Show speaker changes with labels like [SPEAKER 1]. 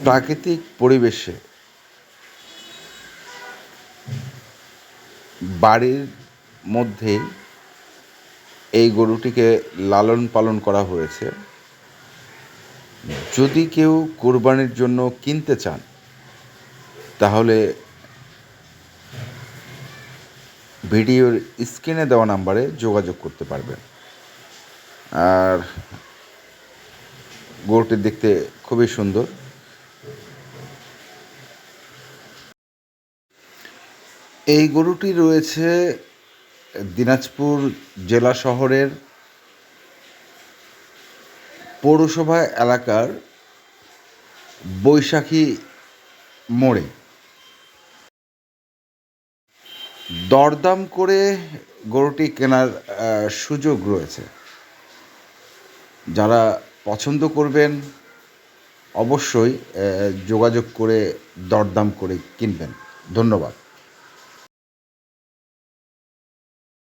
[SPEAKER 1] প্রাকৃতিক পরিবেশে বাড়ির মধ্যেই এই গরুটিকে লালন পালন করা হয়েছে। যদি কেউ কোরবানির জন্য কিনতে চান তাহলে ভিডিওর স্ক্রিনে দেওয়া নাম্বারে যোগাযোগ করতে পারবেন। আর গরুটি দেখতে খুবই সুন্দর। এই গরুটি রয়েছে দিনাজপুর জেলা শহরের পৌরসভা এলাকার বৈশাখী মোড়ে। দরদাম করে গরুটি কেনার সুযোগ রয়েছে। যারা পছন্দ করবেন অবশ্যই যোগাযোগ করে দরদাম করে কিনবেন। ধন্যবাদ।